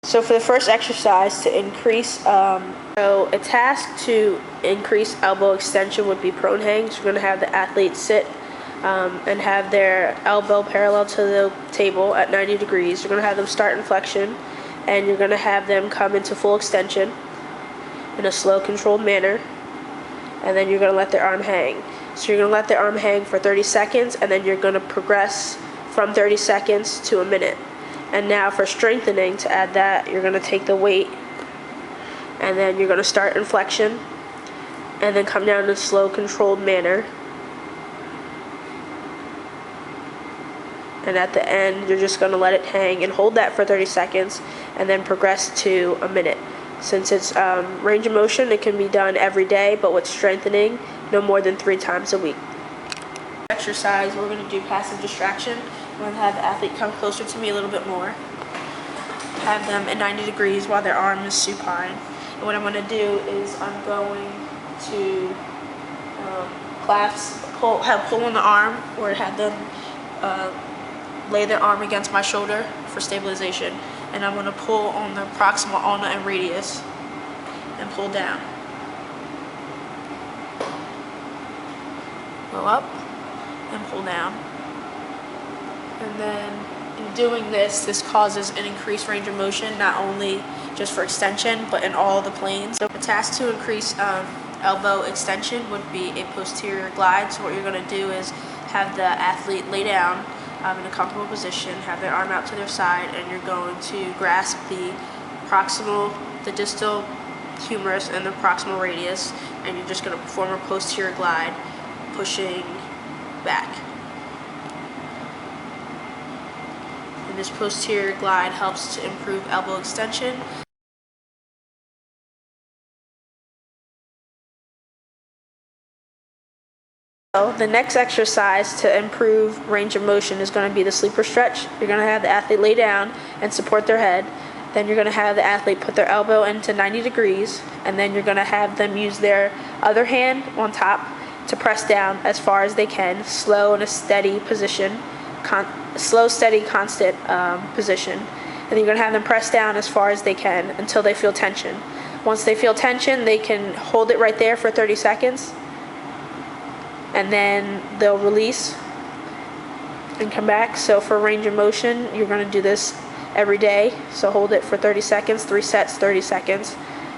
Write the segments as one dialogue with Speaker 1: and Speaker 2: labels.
Speaker 1: So for the first exercise to increase, so a task to increase elbow extension would be prone hang. So we're going to have the athlete sit and have their elbow parallel to the table at 90 degrees. You're going to have them start in flexion, and you're going to have them come into full extension in a slow, controlled manner, and then you're going to let their arm hang. So you're going to let their arm hang for 30 seconds, and then you're going to progress from 30 seconds to a minute. And now for strengthening, to add that, you're going to take the weight, and then you're going to start in flexion, and then come down in a slow, controlled manner. And at the end, you're just going to let it hang and hold that for 30 seconds, and then progress to a minute. Since it's range of motion, it can be done every day, but with strengthening, no more than 3 times a week. Exercise, we're going to do passive distraction. I'm going to have the athlete come closer to me a little bit more. Have them at 90 degrees while their arm is supine. And what I'm going to do is I'm going to pull on the arm, or have them lay their arm against my shoulder for stabilization. And I'm going to pull on the proximal ulna and radius and pull down. Go up and pull down. And then in doing this, this causes an increased range of motion, not only just for extension, but in all the planes. So the task to increase elbow extension would be a posterior glide. So what you're going to do is have the athlete lay down in a comfortable position, have their arm out to their side, and you're going to grasp the proximal, the distal humerus, and the proximal radius, and you're just going to perform a posterior glide, pushing back. And this posterior glide helps to improve elbow extension. So the next exercise to improve range of motion is going to be the sleeper stretch. You're going to have the athlete lay down and support their head. Then you're going to have the athlete put their elbow into 90 degrees, and then you're going to have them use their other hand on top to press down as far as they can, slow in a steady position, slow, steady, constant position. And you're going to have them press down as far as they can until they feel tension. Once they feel tension, they can hold it right there for 30 seconds. And then they'll release and come back. So for range of motion, you're going to do this every day. So hold it for 30 seconds, 3 sets, 30 seconds.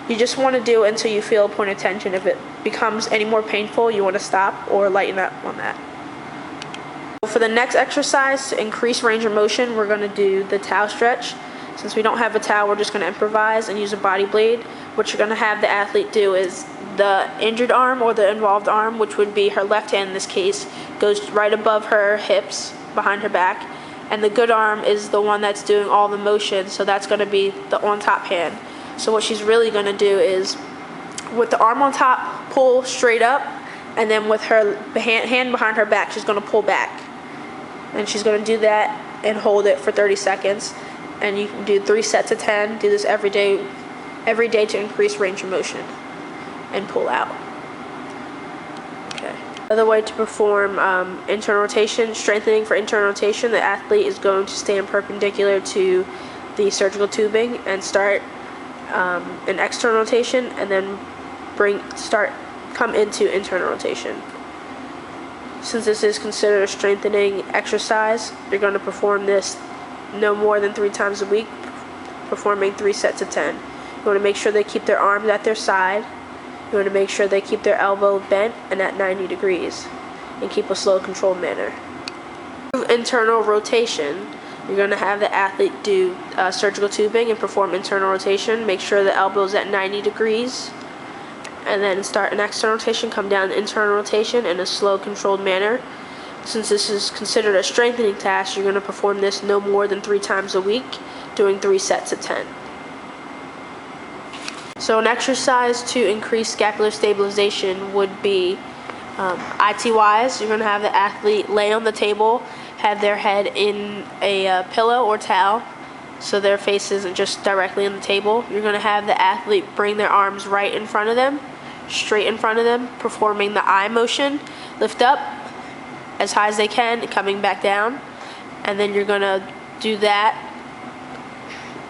Speaker 1: You just want to do it until you feel a point of tension. If it becomes any more painful, you want to stop or lighten up on that. For the next exercise, to increase range of motion, we're going to do the towel stretch. Since we don't have a towel, we're just going to improvise and use a body blade. What you're going to have the athlete do is the injured arm, or the involved arm, which would be her left hand in this case, goes right above her hips, behind her back, and the good arm is the one that's doing all the motion, so that's going to be the on top hand. So what she's really going to do is, with the arm on top, pull straight up, and then with her hand behind her back, she's going to pull back. And she's going to do that and hold it for 30 seconds. And you can do 3 sets of 10. Do this every day to increase range of motion. And pull out. Okay. Another way to perform internal rotation, strengthening for internal rotation, the athlete is going to stand perpendicular to the surgical tubing and start an external rotation, and then come into internal rotation. Since this is considered a strengthening exercise, you're going to perform this no more than 3 times a week, performing 3 sets of 10. You want to make sure they keep their arms at their side. You want to make sure they keep their elbow bent and at 90 degrees, and keep a slow, controlled manner. Internal rotation. You're going to have the athlete do surgical tubing and perform internal rotation. Make sure the elbow is at 90 degrees, and then start an external rotation, come down internal rotation in a slow, controlled manner. Since this is considered a strengthening task, you're going to perform this no more than 3 times a week, doing 3 sets of 10. So an exercise to increase scapular stabilization would be ITYs. You're going to have the athlete lay on the table, have their head in a pillow or towel, so their face isn't just directly on the table. You're going to have the athlete bring their arms right in front of them, straight in front of them, performing the I motion, lift up as high as they can, coming back down, and then you're going to do that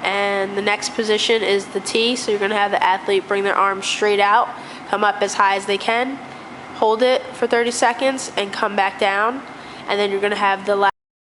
Speaker 1: And the next position is the T, so you're going to have the athlete bring their arms straight out, come up as high as they can, hold it for 30 seconds, and come back down. And then you're going to have the